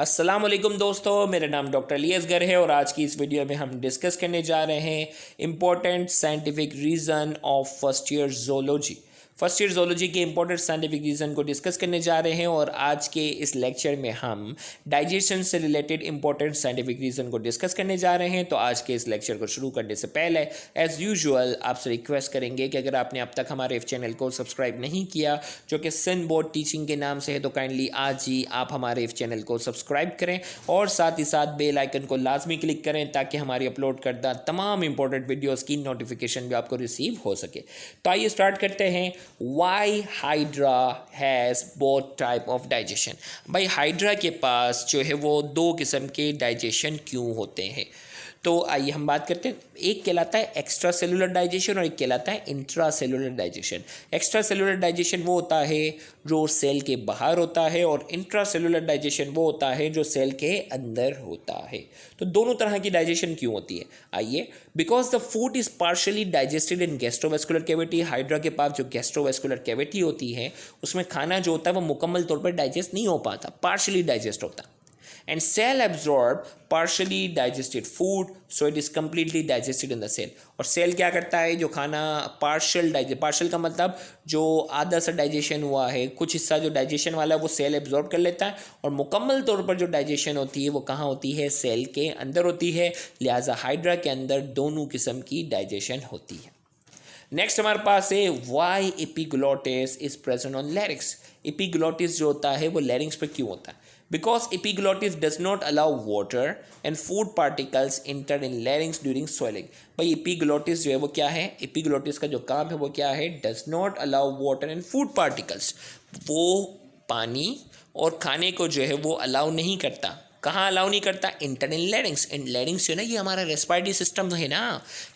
अस्सलाम वालेकुम दोस्तों, मेरा नाम डॉक्टर अली असगर है और आज की इस वीडियो में हम डिस्कस करने जा रहे हैं important scientific reason of first year zoology के इंपॉर्टेंट साइंटिफिक रीज़न को डिस्कस करने जा रहे हैं। और आज के इस लेक्चर में हम डाइजेशन से रिलेटेड इंपॉर्टेंट साइंटिफिक रीज़न को डिस्कस करने जा रहे हैं। तो आज के इस लेक्चर को शुरू करने से पहले एज़ यूजुअल आपसे रिक्वेस्ट करेंगे कि अगर आपने अब तक हमारे इस चैनल को सब्सक्राइब नहीं किया, जो कि सिंध बोर्ड टीचिंग के नाम से है, तो काइंडली आज ही आप हमारे इस चैनल को सब्सक्राइब करें और साथ ही साथ बेल आइकन को लाजमी क्लिक करें ताकि हमारी अपलोड करदा तमाम इंपॉर्टेंट वीडियोज़ की नोटिफिकेशन भी आपको रिसीव हो सके। तो आइए स्टार्ट करते हैं। Why hydra has both type of digestion. भाई हाइड्रा के पास जो है वो दो किस्म के डाइजेशन क्यों होते हैं। तो आइए हम बात करते हैं। एक कहलाता है एक्स्ट्रा सेलुलर डाइजेशन और एक कहलाता है intra cellular digestion. Extra cellular digestion वो होता है जो सेल के बाहर होता है और इंट्रा सेलुलर डाइजेशन वो होता है जो सेल के अंदर होता है। तो दोनों तरह की डाइजेशन क्यों होती है, आइए। Because the food is partially digested in gastrovascular cavity. Hydra के पास जो गैस्ट्रोवेस्कुलर कैविटी होती है उसमें खाना जो होता है वो मुकम्मल तौर पर डाइजेस्ट नहीं हो पाता, पार्शली डाइजेस्ट होता है। And cell absorb partially digested food, so it is completely digested in the cell। और सेल क्या करता है, जो खाना पार्शल का मतलब जो आधा सा डाइजेशन हुआ है, कुछ हिस्सा जो डाइजेशन वाला है वो सेल एब्जॉर्ब कर लेता है और मुकम्मल तौर पर जो डाइजेशन होती है वो कहाँ होती है, सेल के अंदर होती है। लिहाजा हाइड्रा के अंदर दोनों किस्म की डाइजेशन होती है। नेक्स्ट हमारे पास है why epiglottis is present on larynx. Epiglottis जो होता है वो लैरिंक्स पर क्यों होता है? Because epiglottis does not allow water and food particles enter in larynx during swelling. भाई एपिग्लोटिस जो है वो क्या है, एपिग्लोटिस का जो काम है वो क्या है, does not allow water and food particles. वो पानी और खाने को जो है वो अलाउ नहीं करता। कहाँ अलाउ नहीं करता? इंटर इन लैरिंग्स। इन लैरिंग्स जो है ना, ये हमारा रेस्पिरेटरी सिस्टम है ना।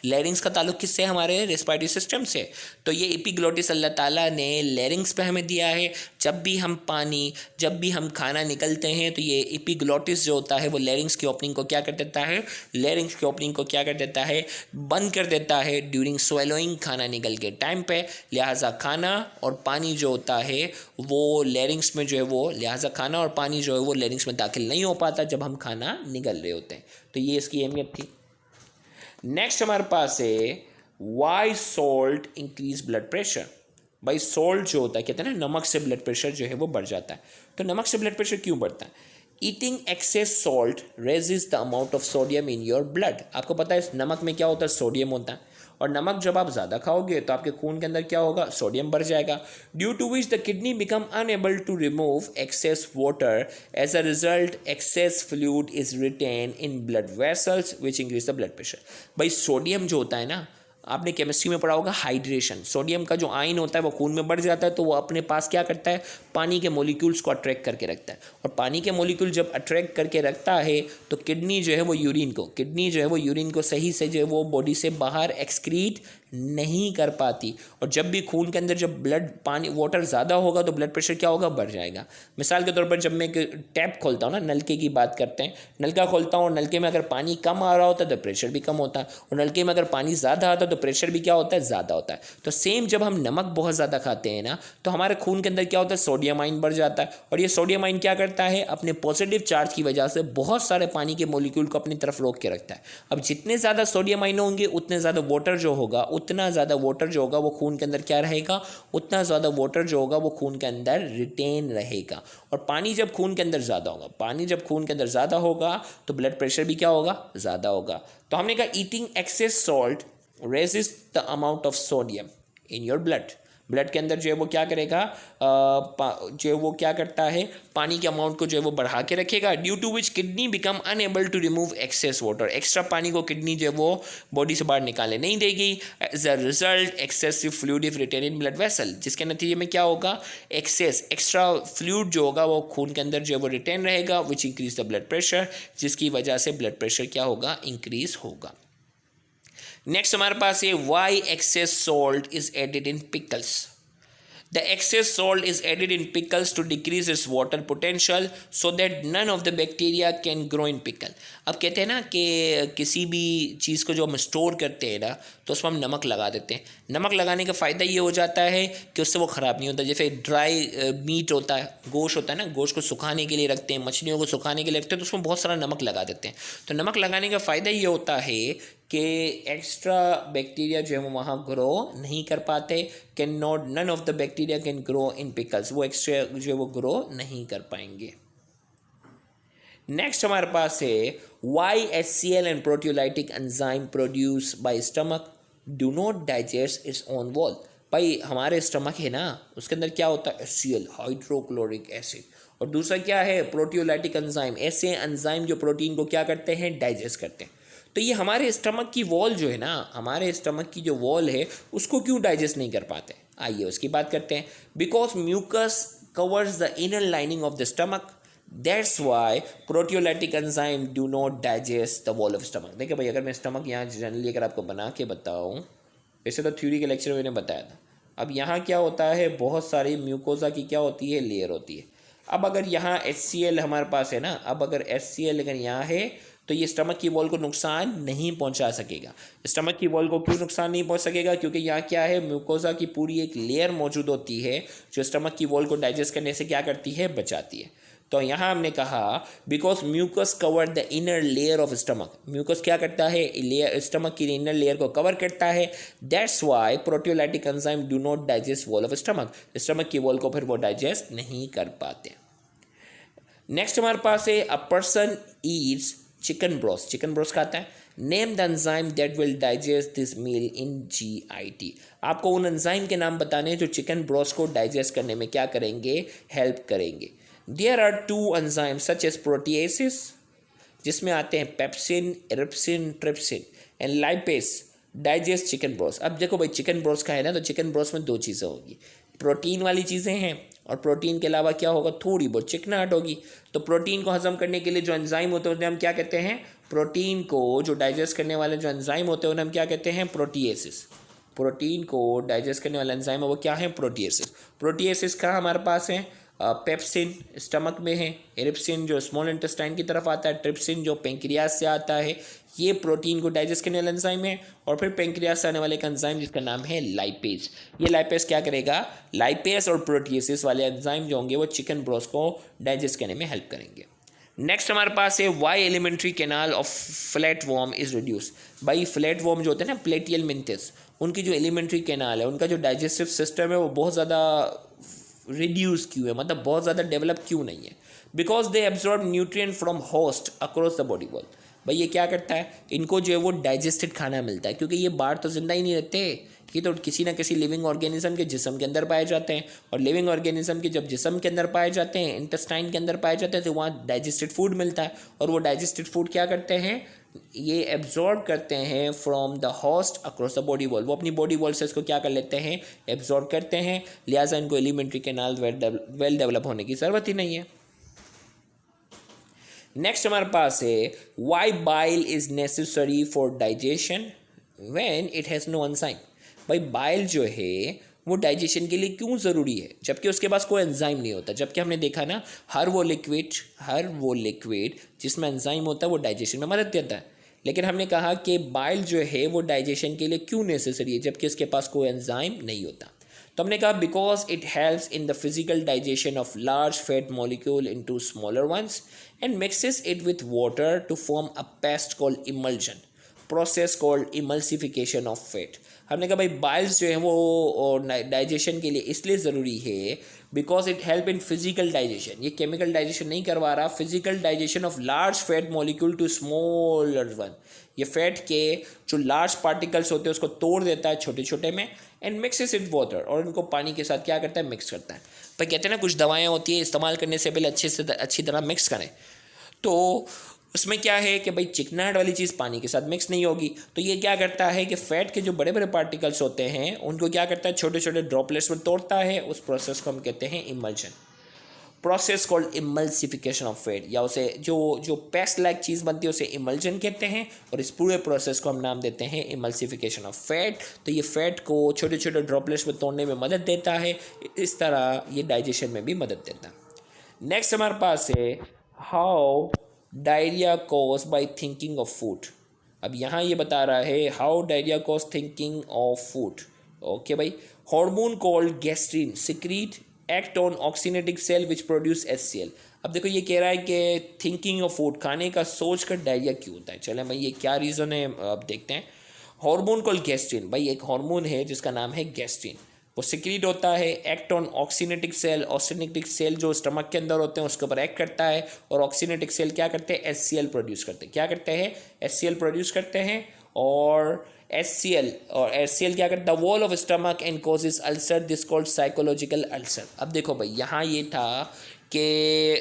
लैरिंग्स का ताल्लुक किससे? हमारे रेस्पिरेटरी सिस्टम से। तो ये एपिग्लोटिस अल्लाह ताला ने लैरिंग्स पे हमें दिया है। जब भी हम पानी, जब भी हम खाना निकलते हैं तो ये एपिग्लोटिस जो होता है वो लैरिंग्स की ओपनिंग को क्या कर देता है, लैरिंग्स की ओपनिंग को क्या कर देता है, बंद कर देता है ड्यूरिंग स्वेलोइंग, खाना निकल के टाइम पे। लिहाजा खाना और पानी जो होता है वो लैरिंग्स में जो है वो, लिहाजा खाना और पानी जो है वो लैरिंग्स में दाखिल नहीं हो पाता जब हम खाना निगल रहे होते हैं। तो ये इसकी अहमियत थी। नेक्स्ट हमारे पास है why salt increase blood pressure. भाई सॉल्ट जो होता है, कहते हैं ना नमक से ब्लड प्रेशर जो है वो बढ़ जाता है। तो नमक से ब्लड प्रेशर क्यों बढ़ता है? Eating excess salt raises the amount of sodium in your blood. आपको पता है नमक में क्या होता है, सोडियम होता है। और नमक जब आप ज़्यादा खाओगे तो आपके खून के अंदर क्या होगा, सोडियम बढ़ जाएगा। Due to which the kidney become unable to remove excess water. As a result excess fluid is retain in blood vessels which increase the blood pressure. भाई सोडियम जो होता है ना, आपने केमिस्ट्री में पढ़ा होगा हाइड्रेशन। सोडियम का जो आयन होता है वो खून में बढ़ जाता है तो वो अपने पास क्या करता है, पानी के मॉलिक्यूल्स को अट्रैक्ट करके रखता है। और पानी के मॉलिक्यूल जब अट्रैक्ट करके रखता है तो किडनी जो है वो यूरिन को सही से जो है वो बॉडी से बाहर एक्सक्रीट नहीं कर पाती। और जब भी खून के अंदर जब ब्लड पानी वाटर ज़्यादा होगा तो ब्लड प्रेशर क्या होगा, बढ़ जाएगा। मिसाल के तौर पर जब मैं एक टैप खोलता हूँ ना, नलके की बात करते हैं, नलका खोलता हूँ और नलके में अगर पानी कम आ रहा होता है तो प्रेशर भी कम होता है, और नलके में अगर पानी ज़्यादा आता है तो प्रेशर भी क्या होता है, ज़्यादा होता है। तो सेम जब हम नमक बहुत ज़्यादा खाते हैं ना तो हमारे खून के अंदर क्या होता है, सोडियम आयन बढ़ जाता है। और ये सोडियम आयन क्या करता है, अपने पॉजिटिव चार्ज की वजह से बहुत सारे पानी के मॉलिक्यूल को अपनी तरफ रोक के रखता है। अब जितने ज़्यादा सोडियम आयन होंगे उतने ज़्यादा वाटर जो होगा, उतना ज़्यादा वाटर जो होगा वो खून के अंदर क्या रहेगा, उतना ज़्यादा वाटर जो होगा वो खून के अंदर रिटेन रहेगा। और पानी जब खून के अंदर ज़्यादा होगा तो ब्लड प्रेशर भी क्या होगा, ज़्यादा होगा। तो हमने कहा eating excess salt raises the amount of sodium in your blood के अंदर जो है वो क्या करेगा, जो है वो क्या करता है, पानी के अमाउंट को जो है वो बढ़ा के रखेगा। Due to which kidney become unable to remove excess water. Extra पानी को किडनी जो है वो बॉडी से बाहर निकाले नहीं देगी। As a result excessive fluid is retain in blood vessel, जिसके नतीजे में क्या होगा, एक्स्ट्रा फ्लूइड जो होगा वो खून के अंदर जो है वो रिटेन रहेगा, विच इंक्रीज द ब्लड प्रेशर, जिसकी वजह से ब्लड प्रेशर क्या होगा, इंक्रीज होगा। नेक्स्ट हमारे पास है why excess salt is added in pickles. The excess salt is added in pickles to decrease its water potential so that none of the bacteria can grow in pickle. अब कहते हैं ना कि किसी भी चीज़ को जो हम स्टोर करते हैं ना तो उसमें हम नमक लगा देते हैं। नमक लगाने का फ़ायदा ये हो जाता है कि उससे वो ख़राब नहीं होता। जैसे ड्राई मीट होता है, गोश्त होता है ना, गोश्त को सुखाने के लिए रखते हैं, मछलियों को सुखाने के लिए रखते हैं, तो उसमें बहुत सारा नमक लगा देते हैं। तो नमक लगाने का फ़ायदा ये होता है कि एक्स्ट्रा बैक्टीरिया जो है वो वहाँ ग्रो नहीं कर पाते। Can not none of the bacteria can grow in pickles, वो एक्स्ट्रा जो है वो ग्रो नहीं कर पाएंगे। नेक्स्ट हमारे पास है why HCl and proteolytic enzyme produce by stomach do not digest its own wall. भाई हमारे स्टमक है ना, उसके अंदर क्या होता है, HCl हाइड्रोक्लोरिक एसिड, और दूसरा क्या है प्रोटियोलाइटिक एंजाइम, ऐसे एंजाइम जो प्रोटीन को क्या करते हैं, डाइजेस्ट करते हैं। तो ये हमारे स्टमक की वॉल जो है ना, हमारे स्टमक की जो वॉल है उसको क्यों डाइजेस्ट नहीं कर पाते, आइए उसकी बात करते हैं। Because mucus covers the inner lining of the stomach, that's why proteolytic enzyme do not digest the wall of stomach. देखिए भाई, अगर मैं स्टमक यहाँ जनरली अगर आपको बना के बताऊँ, वैसे तो थ्योरी के लेक्चर में मैंने बताया था, अब यहाँ क्या होता है, बहुत सारी म्यूकोसा की क्या होती है, लेयर होती है। अब अगर यहाँ HCl हमारे पास है ना, अब अगर HCl अगर यहाँ है तो ये स्टमक की वॉल को नुकसान नहीं पहुंचा सकेगा। स्टमक की वॉल को क्यों नुकसान नहीं पहुंच सकेगा, क्योंकि यहाँ क्या है, म्यूकोसा की पूरी एक लेयर मौजूद होती है जो स्टमक की वॉल को डाइजेस्ट करने से क्या करती है, बचाती है। तो यहाँ हमने कहा because mucus cover the inner layer of stomach, mucus क्या करता है, लेयर स्टमक की इनर लेयर को कवर करता है, that's why proteolytic enzyme do not digest wall of stomach, stomach की वॉल को फिर वो डाइजेस्ट नहीं कर पाते। नेक्स्ट हमारे पास है a person eats chicken broast, chicken broast खाता है, name the enzyme that will digest this meal in GIT। आपको उन एंजाइम के नाम बताने हैं जो चिकन ब्रोस्ट को डाइजेस्ट करने में क्या करेंगे, हेल्प करेंगे। There are 2 enzyme such as proteases, जिसमें आते हैं pepsin, erepsin, trypsin and lipase, digest chicken broast. अब देखो भाई, चिकन ब्रोस्ट का है ना, तो चिकन ब्रोस्ट में 2 चीज़ें होगी, प्रोटीन वाली चीज़ें हैं और प्रोटीन के अलावा क्या होगा, थोड़ी बहुत चिकनाहट होगी। तो प्रोटीन को हजम करने के लिए जो एंजाइम होते हैं उन्हें हम क्या कहते हैं, प्रोटीन को जो डाइजेस्ट करने वाले जो एंजाइम होते हैं उन्हें हम क्या कहते हैं, प्रोटीएसिस। प्रोटीन को डाइजेस्ट करने वाला एंजाइम है वो क्या है, प्रोटीएसिस। प्रोटीएसिस कहाँ हमारे पास है, पेप्सिन स्टमक में है, एरिप्सिन जो स्मॉल इंटेस्टाइन की तरफ आता है, ट्रिप्सिन जो पेंक्रियास से आता है, ये प्रोटीन को डाइजेस्ट करने वाला एंजाइम है। और फिर पेंक्रियास से आने वाले एक एंजाइम जिसका नाम है लाइपेज, ये लाइपेज क्या करेगा, लाइपेज और प्रोटीएसिस वाले एंजाइम जो होंगे वो चिकन ब्रोस्ट को डाइजेस्ट करने में हेल्प करेंगे। नेक्स्ट हमारे पास है why alimentary canal of flat worm is reduce. भाई फ्लैट वॉर्म जो होते हैं ना, प्लेटियल मिंथिस, उनकी जो एलिमेंट्री कैनाल है, उनका जो डाइजेस्टिव सिस्टम है वो बहुत ज़्यादा रिड्यूस क्यों है, मतलब बहुत ज़्यादा डेवलप क्यों नहीं है, because they absorb nutrient from host across the body wall. भाई ये क्या करता है, इनको जो है वो डाइजेस्टेड खाना मिलता है, क्योंकि ये बाहर तो जिंदा ही नहीं रहते, ये तो किसी ना किसी लिविंग ऑर्गेनिज्म के जिस्म के अंदर पाए जाते हैं, और लिविंग ऑर्गेनिज्म के जब जिस्म के अंदर पाए जाते हैं, इंटेस्टाइन के अंदर पाए जाते हैं, तो वहाँ डाइजेस्टेड फूड मिलता है, और वो डाइजेस्टेड फूड क्या करते हैं, ये एब्जॉर्ब करते हैं from the host across the body wall, वो अपनी बॉडी वॉल से इसको क्या कर लेते हैं, एब्जॉर्ब करते हैं, लिहाजा इनको एलिमेंट्री कैनाल वेल डेवलप होने की ज़रूरत ही नहीं है। नेक्स्ट हमारे पास है why bile is necessary for digestion when it has no enzyme. भाई बाइल जो है वो डाइजेशन के लिए क्यों ज़रूरी है जबकि उसके पास कोई एंजाइम नहीं होता। जबकि हमने देखा ना, हर वो लिक्विड जिसमें एंजाइम होता है वो डाइजेशन में मदद देता है, लेकिन हमने कहा कि बाइल जो है वो डाइजेशन के लिए क्यों नेसेसरी है जबकि उसके पास कोई एंजाइम नहीं होता। तो हमने कहा because it helps in the physical digestion of large fat molecule into smaller ones and mixes it with water to form a paste called emulsion, process called emulsification of fat. हमने कहा भाई Biles जो है वो digestion के लिए इसलिए ज़रूरी है because it help in physical digestion, ये केमिकल डाइजेशन नहीं करवा रहा, physical digestion of large fat molecule to smaller one, ये फैट के जो लार्ज पार्टिकल्स होते हैं उसको तोड़ देता है छोटे छोटे में, एंड मिक्सेस इट वाटर, और इनको पानी के साथ क्या करता है, मिक्स करता है। पर कहते हैं ना कुछ दवाएं होती है इस्तेमाल करने से पहले अच्छी तरह मिक्स करें, तो उसमें क्या है कि भाई चिकनाहट वाली चीज़ पानी के साथ मिक्स नहीं होगी, तो ये क्या करता है कि फैट के जो बड़े बड़े पार्टिकल्स होते हैं उनको क्या करता है, छोटे छोटे ड्रॉपलेट्स में तोड़ता है, उस प्रोसेस को हम कहते हैं emulsion. Process called emulsification of fat, या उसे जो पेस्ट लाइक चीज़ बनती है उसे इमल्जन कहते हैं, और इस पूरे प्रोसेस को हम नाम देते हैं इमल्सिफिकेशन ऑफ फैट। तो ये फैट को छोटे छोटे ड्रॉपलेट्स में तोड़ने में मदद देता है, इस तरह ये डाइजेशन में भी मदद देता है। नेक्स्ट हमारे पास है how diarrhoea cause by thinking of food. अब यहाँ ये बता रहा है how diarrhoea cause thinking of food. Okay भाई, hormone called gastrin secrete act on oxyntic cell which produce HCl। अब देखो ये कह रहा है कि थिंकिंग ऑफ फूड, खाने का सोच कर डायरिया क्यों होता है। चले भाई ये क्या रीज़न है अब देखते हैं। हार्मोन कॉल्ड गैस्ट्रिन, भाई एक हार्मोन है जिसका नाम है गैस्ट्रिन, वो सिक्रीट होता है, act on oxyntic cell. ऑक्सीनेटिक cell जो स्टमक के अंदर होते हैं उसके ऊपर एक्ट करता है, और ऑक्सीनेटिक सेल क्या करते हैं, HCl प्रोड्यूस करते हैं। क्या करते हैं, HCl प्रोड्यूस करते हैं, और HCl क्या करता है, the wall of stomach and causes ulcer, this called psychological ulcer. अब देखो भाई यहाँ ये था कि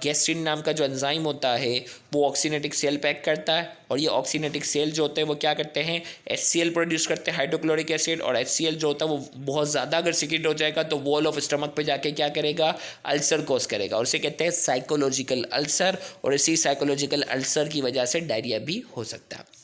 गैस्ट्रिन नाम का जो एंजाइम होता है वो ऑक्सीनेटिक सेल पैक करता है, और ये ऑक्सीनेटिक सेल जो होते हैं वो क्या करते हैं, HCl प्रोड्यूस करते हैं, हाइड्रोक्लोरिक एसिड। और HCl जो होता है वो बहुत ज़्यादा अगर सिक्रीट हो जाएगा तो वॉल ऑफ स्टमक पे जाके क्या करेगा, अल्सर कॉज करेगा, और इसे कहते हैं साइकोलॉजिकल अल्सर। और इसी साइकोलॉजिकल अल्सर की वजह से डायरिया भी हो सकता है।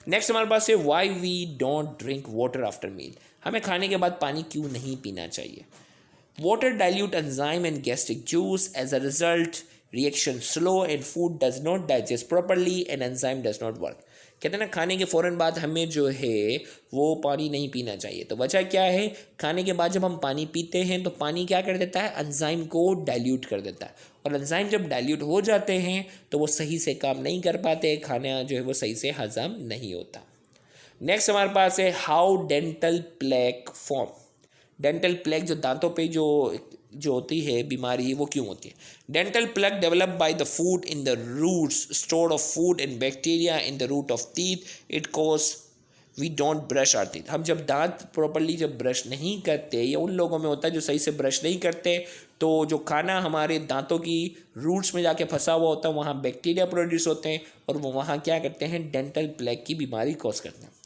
नेक्स्ट हमारे पास है why we don't drink water after meal. हमें खाने के बाद पानी क्यों नहीं पीना चाहिए। Water dilute enzyme in gastric juice. As a result, reaction slow and food does not digest properly and enzyme does not work. कहते हैं ना खाने के फ़ौरन बाद हमें जो है वो पानी नहीं पीना चाहिए। तो वजह क्या है, खाने के बाद जब हम पानी पीते हैं तो पानी क्या कर देता है, एंजाइम को डाइल्यूट कर देता है, और एंजाइम जब डाइल्यूट हो जाते हैं तो वो सही से काम नहीं कर पाते, खाना जो है वो सही से हजम नहीं होता। नेक्स्ट हमारे पास है how dental plaque form. Dental plaque जो दांतों पे जो होती है बीमारी, वो क्यों होती है। Dental plaque develop by the food in the roots store of food and bacteria in the root of teeth. It cause we don't brush our teeth. हम जब दांत प्रॉपरली जब ब्रश नहीं करते, या उन लोगों में होता है जो सही से ब्रश नहीं करते, तो जो खाना हमारे दांतों की रूट्स में जाके फंसा हुआ होता है वहाँ बैक्टीरिया प्रोड्यूस होते हैं, और वो वहाँ क्या करते हैं, डेंटल प्लेक की बीमारी कॉज करते हैं।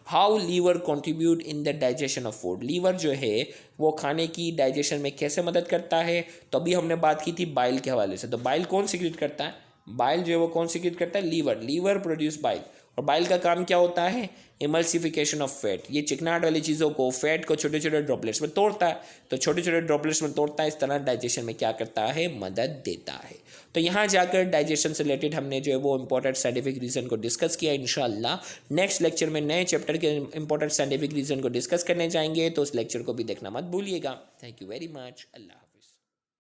How liver contribute in the digestion of food. Liver जो है वो खाने की डाइजेशन में कैसे मदद करता है। तो अभी हमने बात की थी बाइल के हवाले से, तो बाइल कौन सिक्रीट करता है, बाइल जो है वो कौन सिक्रीट करता है, लीवर प्रोड्यूस बाइल। और बाइल का काम क्या होता है, इमल्सिफिकेशन ऑफ फैट। ये चिकनाहट वाली चीज़ों को, फैट को छोटे छोटे ड्रॉपलेट्स में तोड़ता है, तो छोटे छोटे ड्रॉपलेट्स में तोड़ता है, इस तरह डाइजेशन में क्या करता है, मदद देता है। तो यहाँ जाकर डाइजेशन से रिलेटेड हमने जो है वो इंपॉर्टेंट साइंटिफिक रीज़न को डिस्कस किया। इंशाल्लाह नेक्स्ट लेक्चर में नए चैप्टर के इंपॉर्टेंट साइंटिफिक रीज़न को डिस्कस करने जाएंगे, तो उस लेक्चर को भी देखना मत भूलिएगा। Thank you very much. Allah.